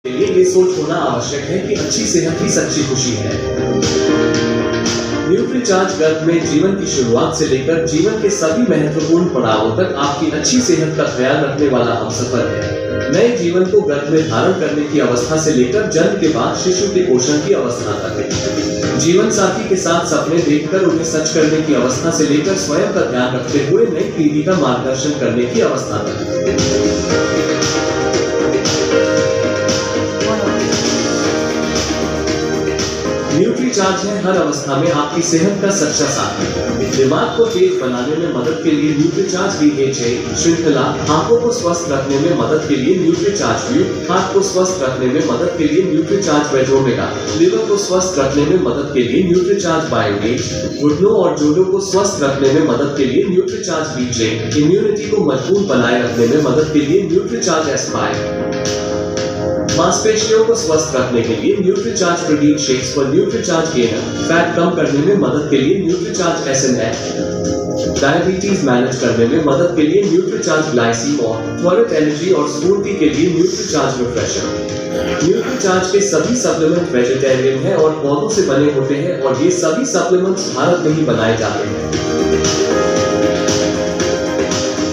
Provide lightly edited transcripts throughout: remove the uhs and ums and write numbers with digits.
के लिए ये सोच होना आवश्यक है कि अच्छी सेहत ही सच्ची खुशी है। न्यूट्रीचार्ज गर्भ में जीवन की शुरुआत से लेकर जीवन के सभी महत्वपूर्ण पड़ावों तक आपकी अच्छी सेहत का ख्याल रखने वाला हमसफर है। नए जीवन को गर्भ में धारण करने की अवस्था से लेकर जन्म के बाद शिशु के पोषण की अवस्था तक, जीवन साथी के साथ सपने देखकर उन्हें सच करने की अवस्था से लेकर स्वयं का ध्यान रखते हुए नई पीढ़ी का मार्गदर्शन करने की अवस्था तक। न्यूट्रीचार्ज है हर अवस्था में आपकी सेहत का सच्चा साथी। दिमाग को तेज बनाने में मदद के लिए न्यूट्रीचार्ज BHA श्रृंखला, आंखों को स्वस्थ रखने में मदद के लिए न्यूट्रीचार्ज व्यू, हार्ट को स्वस्थ रखने में मदद के लिए न्यूट्रीचार्ज वेज ओमेगा, लिवर को स्वस्थ रखने में मदद के लिए न्यूट्रीचार्ज बायोगेज, घुटनों और जोड़ों को स्वस्थ रखने में मदद के लिए न्यूट्रीचार्ज BJ, इम्यूनिटी को मजबूत बनाए रखने में मदद के लिए न्यूट्रीचार्ज एस्पायर, मांसपेशियों को स्वस्थ रखने के लिए न्यूट्रीचार्ज प्रोटीन शेक्स व न्यूट्रीचार्ज गेनर, फैट कम करने में मदद के लिए न्यूट्रीचार्ज SNF, डायबिटीज मैनेज करने में मदद के लिए न्यूट्रीचार्ज ग्लाइसीम और त्वरित एनर्जी और स्फूर्ति के लिए न्यूट्रीचार्ज रिफ्रेशर। न्यूट्रीचार्ज के सभी सप्लीमेंट वेजिटेरियन हैं और पौधों से बने होते हैं और ये सभी सप्लीमेंट्स भारत में ही बनाए जाते हैं।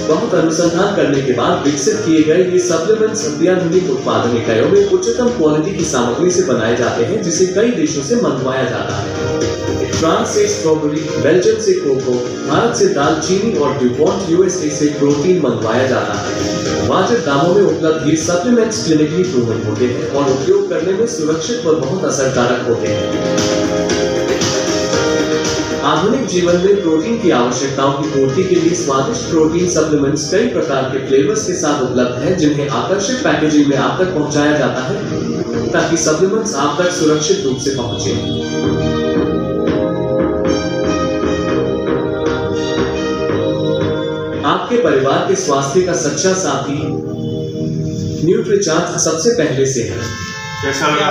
बहुत अनुसंधान करने के बाद विकसित किए गए ये सप्लीमेंट्स अत्याधुनिक उत्पादन इकाइयों में उच्चतम क्वालिटी की सामग्री से बनाए जाते हैं, जिसे कई देशों से मंगवाया जाता है। फ्रांस से स्ट्रॉबेरी, बेल्जियम से कोको, भारत से दालचीनी और ड्यूपॉन्ट USA से प्रोटीन मंगवाया जाता है। वाजिब दामों में उपलब्ध ये सप्लीमेंट्स क्लिनिकली प्रूवन होते हैं और उपयोग करने में सुरक्षित व बहुत असरकारक होते हैं। आधुनिक जीवन में प्रोटीन की आवश्यकताओं की पूर्ति के लिए स्वादिष्ट प्रोटीन सप्लीमेंट्स कई प्रकार के फ्लेवर्स के साथ उपलब्ध हैं, जिन्हें आकर्षक पैकेजिंग में आप तक पहुंचाया जाता है ताकि सप्लीमेंट्स आप तक सुरक्षित रूप से पहुंचे। आपके परिवार के स्वास्थ्य का सच्चा साथी न्यूट्रीचार्ज सबसे पहले से है। कैसा लगा?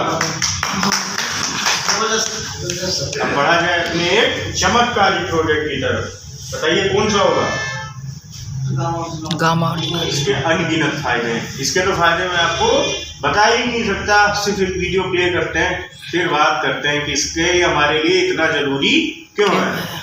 अब बढ़ा जाए अपने एक चमत्कारी प्रोडक्ट की तरफ। बताइए कौन सा होगा? गामा। इसके अनगिनत फायदे हैं। इसके तो फायदे मैं आपको बता ही नहीं सकता। सिर्फ एक वीडियो प्ले करते हैं, फिर बात करते हैं कि इसके हमारे लिए इतना जरूरी क्यों है।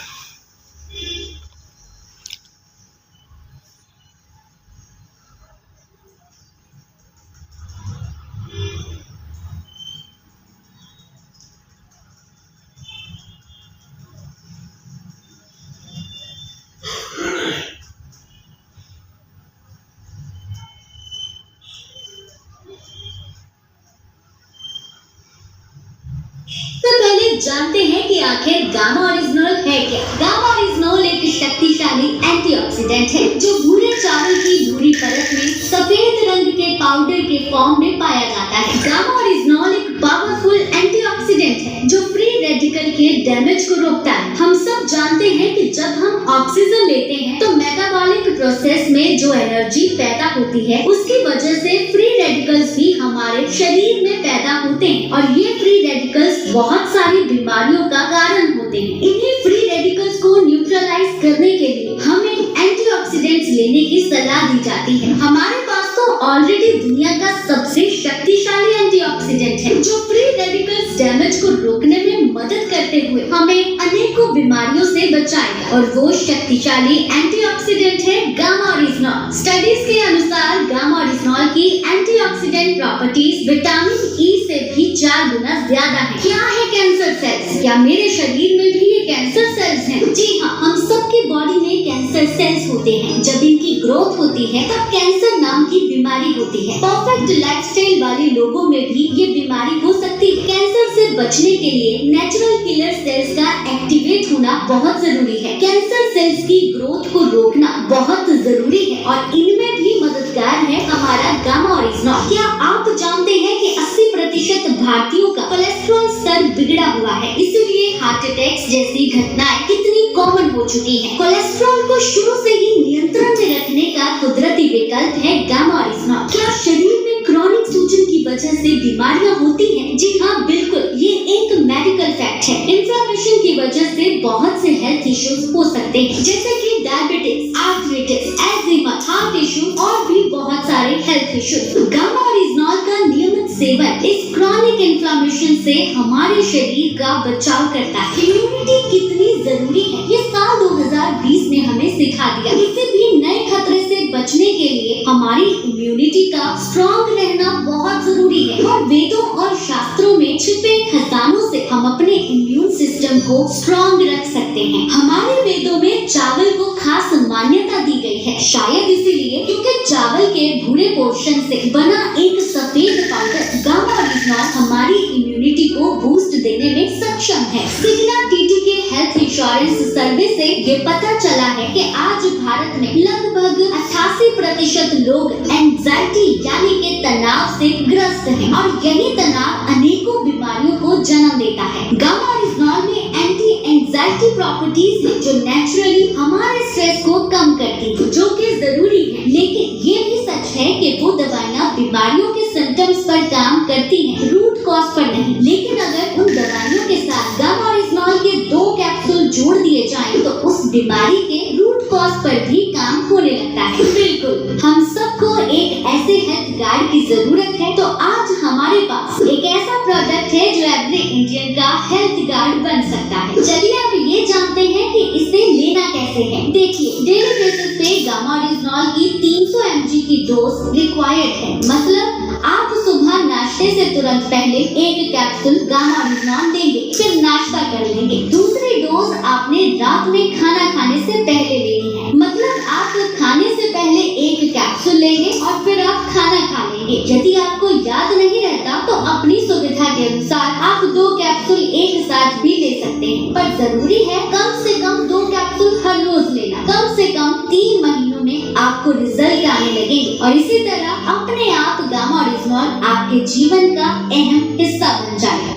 जानते हैं कि आखिर गामा ओरिजिनल है क्या। गामा ओरिजिनल एक शक्तिशाली एंटीऑक्सीडेंट है जो भूरे चावल की भूरी परत में सफेद रंग के पाउडर के फॉर्म में पाया जाता है। गामा ओरिजिनल एक पावरफुल एंटीऑक्सीडेंट है जो फ्री रेडिकल के डैमेज को रोकता है। हम सब जानते हैं कि जब हम ऑक्सीजन लेते हैं तो मेटाबॉलिक प्रोसेस में जो एनर्जी पैदा होती है उसकी वजह से फ्री रेडिकल्स भी हमारे शरीर में पैदा होते हैं और ये फ्री रेडिकल्स बहुत सारी बीमारियों का कारण होते हैं। इन्हीं फ्री रेडिकल्स को न्यूट्रलाइज करने के लिए हमें एंटीऑक्सीडेंट्स लेने की सलाह दी जाती है। हमारे पास तो ऑलरेडी दुनिया का सबसे शक्तिशाली एंटीऑक्सीडेंट है जो फ्री रेडिकल्स डैमेज को रोकने में मदद करते हुए हमें अनेकों बीमारियों से बचाएगा और वो शक्तिशाली एंटीऑक्सीडेंट है गामा ओरिजिनल। स्टडीज के अनुसार गामा ओरिजिनल की एंटीऑक्सीडेंट प्रॉपर्टीज विटामिन E से भी 4 गुना ज्यादा है। क्या है कैंसर सेल्स? क्या मेरे शरीर में भी ये कैंसर सेल्स हैं? जी हाँ, हम सबकी बॉडी में कैंसर सेल्स होते हैं। जब इनकी ग्रोथ होती है तब कैंसर नाम की बीमारी होती है। परफेक्ट लाइफस्टाइल वाले लोगों में भी ये बीमारी हो सकती है। कैंसर से बचने के लिए नेचुरल किलर सेल्स का एक्टिवेट होना बहुत जरूरी है। कैंसर सेल्स की ग्रोथ को रोकना बहुत जरूरी है और इनमें भी मददगार है हमारा गामा ओरिजिनल। क्या आप जानते हैं कि 80% भारतीयों का कोलेस्ट्रॉल स्तर बिगड़ा हुआ है, इसलिए हार्ट अटैक्स जैसी घटनाएं कितनी कॉमन हो चुकी हैं। कोलेस्ट्रॉल को शुरू से ही नियंत्रण में रखने का कुदरती विकल्प है गामा ओरिजिनल। क्या शरीर में क्रॉनिक सूजन की वजह से बीमारियां होती हैं? जी हाँ, बिल्कुल, ये एक मेडिकल फैक्ट है। इन्फ्लेमेशन की वजह से बहुत से हेल्थ इश्यूज हो सकते हैं, जैसे कि डायबिटीज, आर्थराइटिस, एजिमा, हार्ट इश्यू और भी बहुत सारे हेल्थ इश्यूज। गामा ओरिजिनल का नियमित सेवन इस क्रॉनिक इन्फ्लेमेशन से हमारे शरीर का बचाव करता है। इम्यूनिटी कितनी जरूरी है ये साल 2020 ने हमें सिखा दिया। किसी भी नए खतरे से बचने के लिए हमारी इम्यूनिटी का स्ट्रॉन्ग रहना बहुत जरूरी है और वेदों और शास्त्रों में छिपे खजानों से हम अपने इम्यून सिस्टम को स्ट्रॉन्ग रख सकते हैं। हमारे वेदों में चावल को खास मान्यता दी गई है, शायद इसीलिए क्योंकि चावल के भूरे पोर्शन से बना एक सफेद पाउडर गामा ओरिजिनल हमारी इम्यूनिटी को बूस्ट देने में सक्षम है। सिग्ना टीटी के हेल्थ इंश्योरेंस सर्वे से ये पता चला है कि आज भारत में लगभग 88% लोग एंजाइटी यानी कि तनाव से ग्रस्त हैं और यही तनाव अनेकों बीमारियों को जन्म देता है। गामा ओरिजिनल में एंटी एंजाइटी प्रॉपर्टीज है जो नेचुरली हमारे स्ट्रेस को कम करती है, जो कि जरूरी है। लेकिन ये भी सच है कि वो दवाइयाँ बीमारियों के सिम्टम्स पर काम करती हैं, रूट कॉज पर नहीं। लेकिन अगर उन दवाइयों के साथ गामा ओरिजिनल के 2 कैप्सूल जोड़ दिए जाएं तो उस बीमारी के रूट कॉज पर भी काम होने लगता है। बिल्कुल, हम सबको एक ऐसे हेल्थ गार्ड की जरूरत है, तो आज हमारे पास एक ऐसा प्रोडक्ट है जो एवरी इंडियन का हेल्थ गार्ड बन सकता है। चलिए अब ये जानते हैं कि इसे लेना कैसे है। देखिए, डेली बेसिस पे गामा ओरिजिनल की 300 mg की डोज रिक्वायर्ड है। मतलब आप सुबह नाश्ते से तुरंत पहले एक कैप्सूल गामा ओरिजिनल लेंगे, फिर नाश्ता कर लेंगे। दूसरी डोज आपने रात में खाना खाने से पहले लेनी है। मतलब आप खाने से पहले एक कैप्सूल लेंगे और फिर आप खाना खा लेंगे। यदि आपको याद नहीं रहता तो अपनी सुविधा के अनुसार आप 2 कैप्सूल एक साथ भी ले सकते हैं, पर जरूरी है कम से कम 2 कैप्सूल हर रोज लेना। कम से कम 3 महीनों में आपको रिजल्ट आने लगेंगे और इसी तरह अपने आप गामा ओरिजिनल आपके जीवन का अहम हिस्सा बन जाएगा।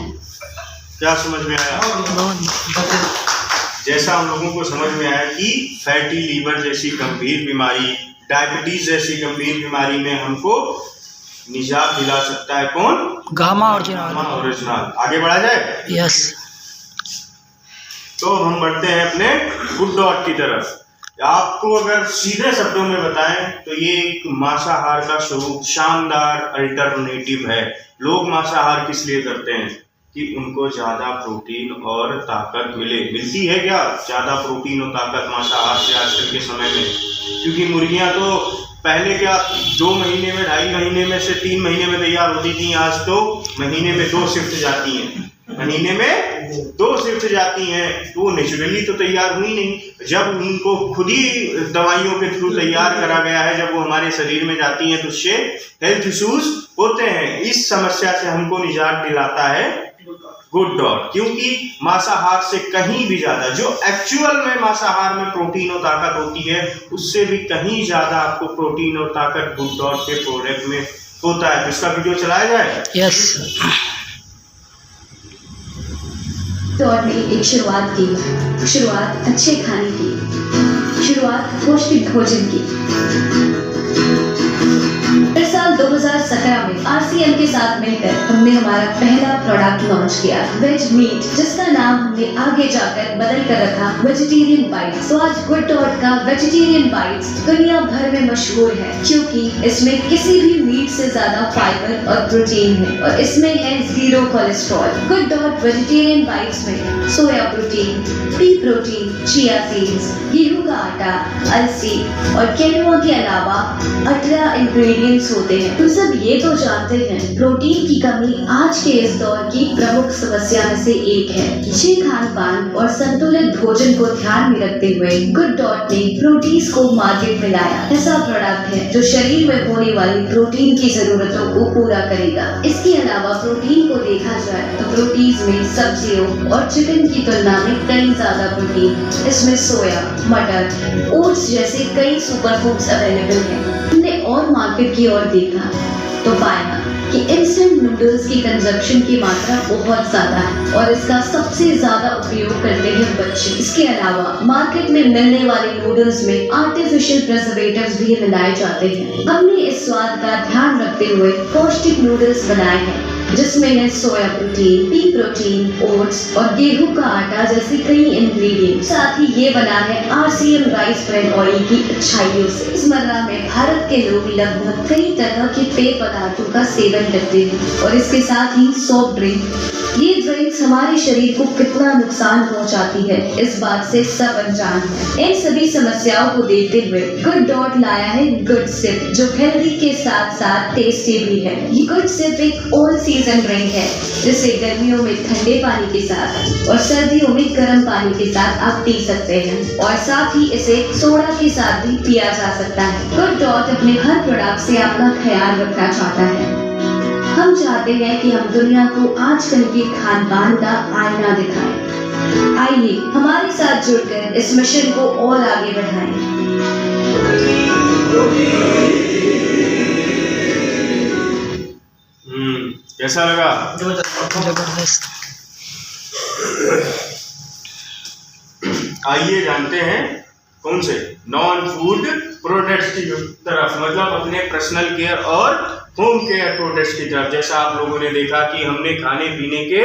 क्या समझ में आया? जैसा हम लोगों को समझ में आया कि फैटी लीवर जैसी गंभीर बीमारी, डायबिटीज जैसी गंभीर बीमारी में हमको निजात दिला सकता है कौन? Gamma original. आगे बढ़ा जाए? यस। तो हम बढ़ते हैं अपने गुड डॉट की तरफ। आपको अगर सीधे शब्दों में बताएं तो ये एक मांसाहार का स्वरूप शानदार अल्टरनेटिव है। लोग मांसाहार किस लिए करते हैं? कि उनको ज़्यादा प्रोटीन और ताकत मिलती है। क्या ज़्यादा प्रोटीन और ताकत मांसाहार से आजकल के समय में? क्योंकि मुर्गियां तो पहले क्या 2 महीने में, 2.5 महीने में से 3 महीने में तैयार होती थी, आज तो महीने में 2 शिफ्ट जाती हैं। महीने में 2 शिफ्ट जाती हैं, तो वो नेचुरली तो तैयार हुई नहीं। जब उनको खुद ही दवाइयों के थ्रू तैयार करा गया है, जब वो हमारे शरीर में जाती हैं तो उससे हेल्थ इश्यूज होते हैं। इस समस्या से हमको निजात दिलाता है गुड डॉट, क्योंकि मांसाहार से कहीं भी ज्यादा, जो एक्चुअल में मांसाहार में प्रोटीन और ताकत होती है, उससे भी कहीं ज्यादा आपको प्रोटीन और ताकत गुड डॉट के प्रोडक्ट में होता है। तो इसका वीडियो चलाया जाए? यस। दौर ने एक शुरुआत की, शुरुआत अच्छे खाने की, शुरुआत पौष्टिक भोजन की। फिर साल 2017 में RCM के साथ मिलकर हमने हमारा पहला प्रोडक्ट लॉन्च किया, वेज मीट, जिसका नाम हमने आगे जाकर बदल कर रखा वेजिटेरियन बाइट्स। तो आज गुड डॉट का वेजिटेरियन बाइट्स दुनिया भर में मशहूर है, क्योंकि इसमें किसी भी मीट से ज्यादा फाइबर और प्रोटीन है और इसमें है 0 cholesterol. Good dot vegetarian bites में soya protein, pea protein, chia seeds, गेहूं का आटा, अलसी और केनोआ के अलावा 18 इंग्रेडिएंट्स होते हैं। तो सब ये तो जानते हैं, प्रोटीन की कमी आज के इस दौर की प्रमुख समस्या में से एक है। अच्छे खान पान और संतुलित भोजन को ध्यान में रखते हुए गुड डॉट ने प्रोटीज को मार्केट में लाया। ऐसा प्रोडक्ट है जो शरीर में होने वाली प्रोटीन की जरूरतों को पूरा करेगा। इसके अलावा प्रोटीन को देखा जाए तो प्रोटीज में सब्जियों और चिकन की तुलना में कई ज्यादा प्रोटीन इसमें सोया, मटर, ओट्स जैसे कई सुपर फूड्स अवेलेबल हैं। हमने और मार्केट की ओर देखा तो पाया कि इंस्टेंट नूडल्स की कंजप्शन की मात्रा बहुत ज्यादा है और इसका सबसे ज्यादा उपयोग करते हैं बच्चे। इसके अलावा मार्केट में मिलने वाले नूडल्स में आर्टिफिशियल प्रिजर्वेटिव्स भी मिलाए जाते हैं। हमने इस स्वाद का ध्यान रखते हुए पौष्टिक नूडल्स बनाए हैं। जिसमें है सोया प्रोटीन, पी प्रोटीन, ओट्स और गेहूं का आटा जैसे कई इंग्रेडिएंट। साथ ही ये बना है RCM राइस ब्रांड ऑयल की अच्छाइयों से। रोजमर्रा में भारत के लोग लगभग कई तरह के पेय पदार्थों का सेवन करते हैं और इसके साथ ही सॉफ्ट ड्रिंक। ये ड्रिंक्स हमारे शरीर को कितना नुकसान पहुंचाती है, इस बात से सब अनजान है। इन सभी समस्याओं को देखते हुए गुड डॉट लाया है गुड सिप, जो हेल्दी के साथ साथ टेस्टी भी है। ये गुड सिप एक ऑल सीजन ड्रिंक है, जिसे गर्मियों में ठंडे पानी के साथ और सर्दियों में गर्म पानी के साथ आप पी सकते हैं और साथ ही इसे सोडा के साथ भी पिया जा सकता है। गुड डॉट अपने हर प्रोडक्ट से आपका ख्याल रखना चाहता है। हम चाहते हैं कि हम दुनिया को आजकल के खान पान का आईना दिखाएं। आइए हमारे साथ जुड़कर इस मिशन को और आगे बढ़ाएं। कैसा लगा? जबरदस्त। आइए जानते हैं कौन से नॉन फूड प्रोडक्ट्स की तरफ, मतलब अपने पर्सनल केयर और होम केयर प्रोडक्ट्स की तरफ। जैसा आप लोगों ने देखा कि हमने खाने पीने के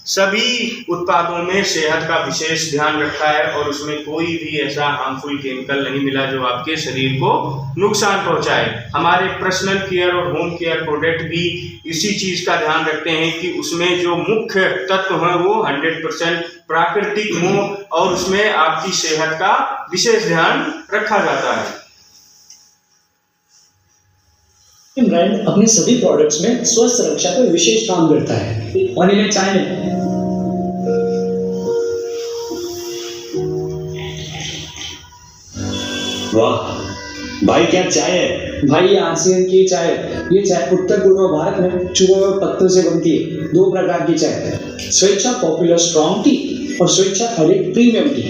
सभी उत्पादों में सेहत का विशेष ध्यान रखा है और उसमें कोई भी ऐसा हार्मफुल केमिकल नहीं मिला जो आपके शरीर को नुकसान पहुंचाए। हमारे पर्सनल केयर और होम केयर प्रोडक्ट भी इसी चीज का ध्यान रखते हैं कि उसमें जो मुख्य तत्व हैं वो 100% प्राकृतिक हो और उसमें आपकी सेहत का विशेष ध्यान रखा जाता है। ब्रांड अपने सभी प्रोडक्ट्स में स्वास्थ्य रक्षा पर विशेष काम करता है। और इन्हें चाय में वाह भाई, क्या चाय है भाई? ये RCM की चाय। ये चाय उत्तर पूर्व भारत में चूहे और पत्तों से बनती है। 2 प्रकार की चाय, स्वेच्छा पॉपुलर स्ट्रॉन्ग टी और स्वेच्छा हरित प्रीमियम टी।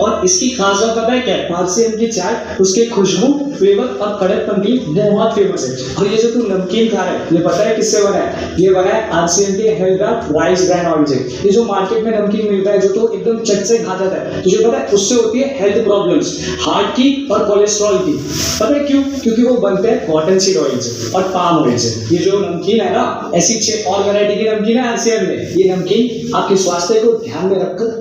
और इसकी खास बात पता है क्या है? RCM की चाय उसके खुशबू, फ्लेवर और कड़कपन के लिए बहुत फेमस है। और ये जो तू नमकीन खा रहा है, ये पता है किससे बना है? ये बना है RCM के हेल्थ राइस ब्रांड ऑयल से। ये जो मार्केट में नमकीन मिलता है जो तो एकदम चट से खा जाता है, तुझे पता है उससे होती है हेल्थ प्रॉब्लम्स, हार्ट की और कोलेस्ट्रॉल की। पता है क्यों? क्योंकि वो बनते हैं कॉटन सीड ऑयल से और पाम ऑयल से। ये जो नमकीन है ना, ऐसी 6 और वैरायटी की नमकीन है RCM में। ये नमकीन आपके स्वास्थ्य को ध्यान में रखकर